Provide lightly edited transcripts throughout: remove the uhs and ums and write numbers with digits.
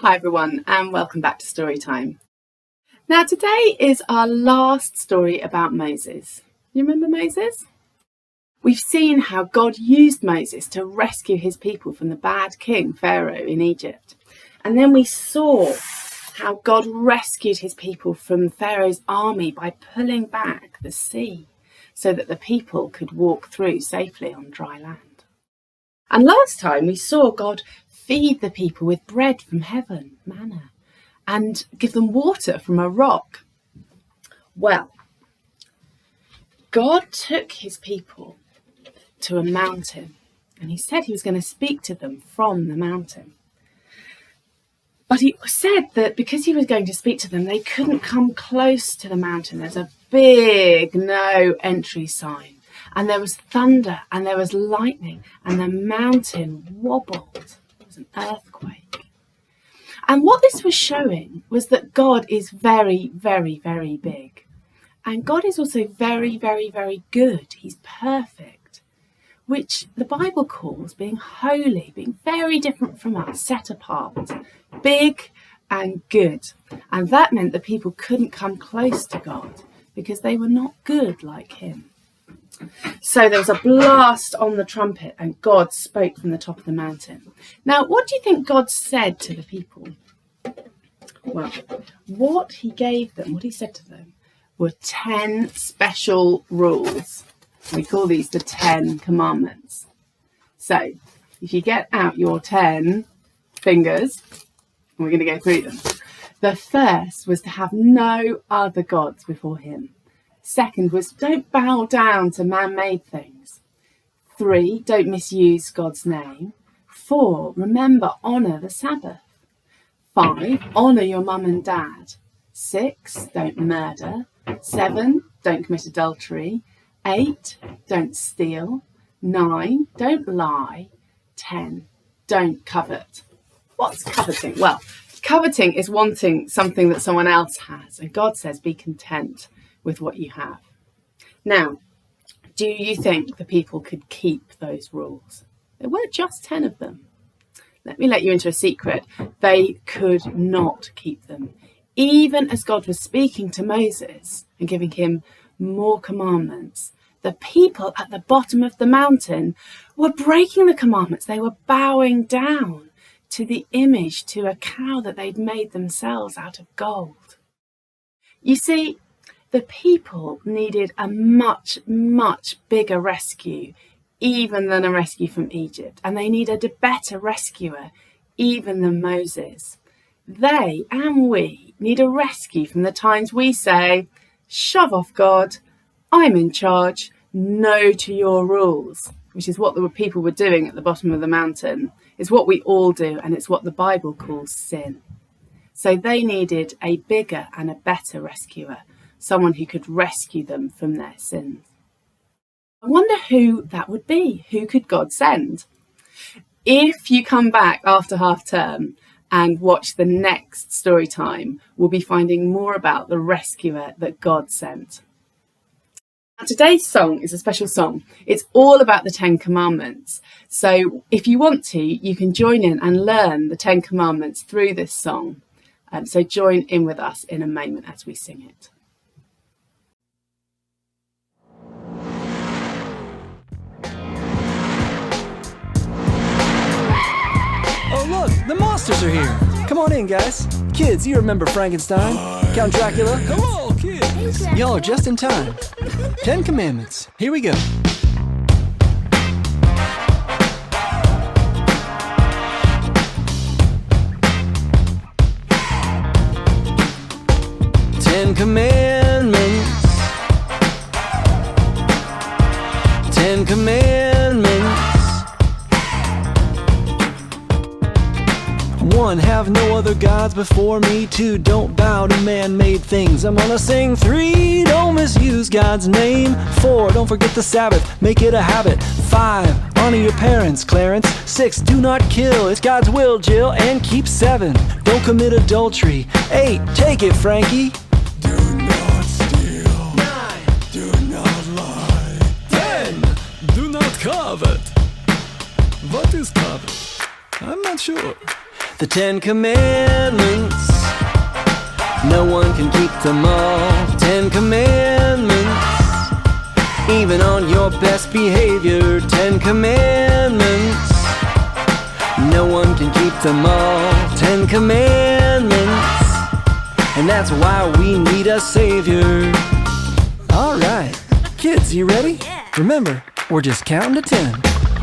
Hi everyone, and welcome back to Storytime. Now today is our last story about Moses. You remember Moses? We've seen how God used Moses to rescue his people from the bad king Pharaoh in Egypt. And then we saw how God rescued his people from Pharaoh's army by pulling back the sea so that the people could walk through safely on dry land. And last time we saw God feed the people with bread from heaven, manna, and give them water from a rock. Well, God took his people to a mountain and he said he was going to speak to them from the mountain. But he said that because he was going to speak to them, they couldn't come close to the mountain. There's a big no entry sign. And there was thunder and there was lightning and the mountain wobbled. It was an earthquake. And what this was showing was that God is very, very, very big. And God is also very, very, very good. He's perfect, which the Bible calls being holy, being very different from us, set apart, big and good. And that meant that people couldn't come close to God because they were not good like him. So there was a blast on the trumpet and God spoke from the top of the mountain. Now, what do you think God said to the people? Well, what he gave them, what he said to them, were 10 special rules. We call these the 10 commandments. So if you get out your 10 fingers, we're going to go through them. The first was to have no other gods before him. Second was don't bow down to man-made things. 3, don't misuse God's name. 4, remember, honour the Sabbath. 5, honour your mum and dad. 6, don't murder. 7, don't commit adultery. 8, don't steal. 9, don't lie. 10, don't covet. What's coveting? Well, coveting is wanting something that someone else has. And God says, be content with what you have. Now, do you think the people could keep those rules? There were just 10 of them. Let me let you into a secret. They could not keep them. Even as God was speaking to Moses and giving him more commandments, the people at the bottom of the mountain were breaking the commandments. They were bowing down to the image, to a cow that they'd made themselves out of gold. You see, the people needed a much, much bigger rescue, even than a rescue from Egypt. And they needed a better rescuer, even than Moses. They and we need a rescue from the times we say, shove off God, I'm in charge, no to your rules, which is what the people were doing at the bottom of the mountain. It's what we all do, and it's what the Bible calls sin. So they needed a bigger and a better rescuer, someone who could rescue them from their sins. I wonder who that would be. Who could God send? If you come back after half term and watch the next story time, we'll be finding more about the rescuer that God sent. Now, today's song is a special song. It's all about the 10 commandments. So if you want to, you can join in and learn the 10 commandments through this song. So join in with us in a moment as we sing it. Oh look, the monsters are here. Come on in, guys. Kids, you remember Frankenstein? Count Dracula? Hello, kids. Y'all are just in time. 10 commandments. Here we go. Ten Commandments. 10 Commandments. 1, have no other gods before me. 2, don't bow to man-made things. I'm gonna sing. 3, don't misuse God's name. 4, don't forget the Sabbath, make it a habit. 5, honor your parents, Clarence. 6, do not kill, it's God's will, Jill. And keep 7, don't commit adultery. 8, take it, Frankie. Do not steal. 9, Do not lie. 10, do not covet. What is covet? I'm not sure. The 10 Commandments, no one can keep them all. 10 Commandments, even on your best behavior. 10 Commandments, no one can keep them all. 10 Commandments, and that's why we need a savior. Alright, kids, you ready? Yeah. Remember, we're just counting to 10.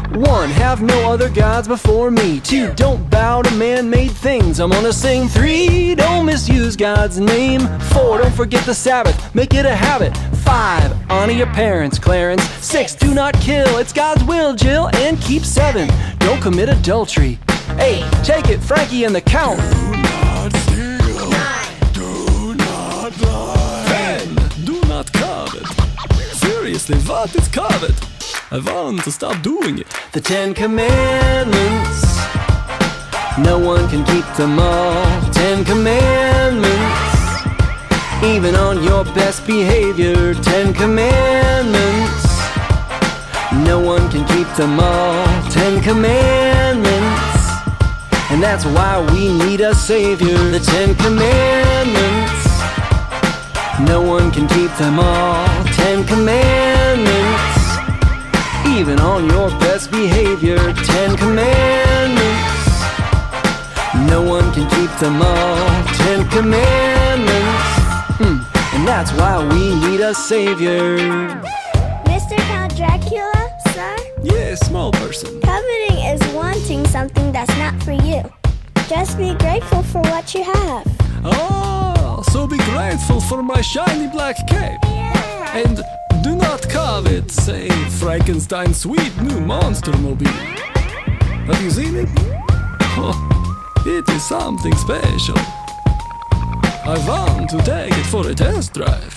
1, have no other gods before me. 2, don't bow to man-made things. I'm gonna sing. 3, don't misuse God's name. 4, don't forget the Sabbath, make it a habit. 5, honor your parents, Clarence. 6, do not kill, it's God's will, Jill. And keep 7, don't commit adultery. 8, take it, Frankie and the count. Do not steal. 9. Do not lie. 10, do not covet. Seriously, what is covet? I want to stop doing it. The 10 Commandments, no one can keep them all. 10 Commandments, even on your best behavior. 10 Commandments, no one can keep them all. 10 Commandments, and that's why we need a savior. The 10 Commandments, no one can keep them all. 10 Commandments, even on your best behavior. 10 Commandments, no one can keep them all. 10 Commandments, and that's why we need a savior. Mr. Count Dracula, sir? Yes, small person. Coveting is wanting something that's not for you. Just be grateful for what you have. Oh, so be grateful for my shiny black cape. And do not covet, say, Frankenstein's sweet new monster mobile. Have you seen it? Oh, it is something special. I want to take it for a test drive.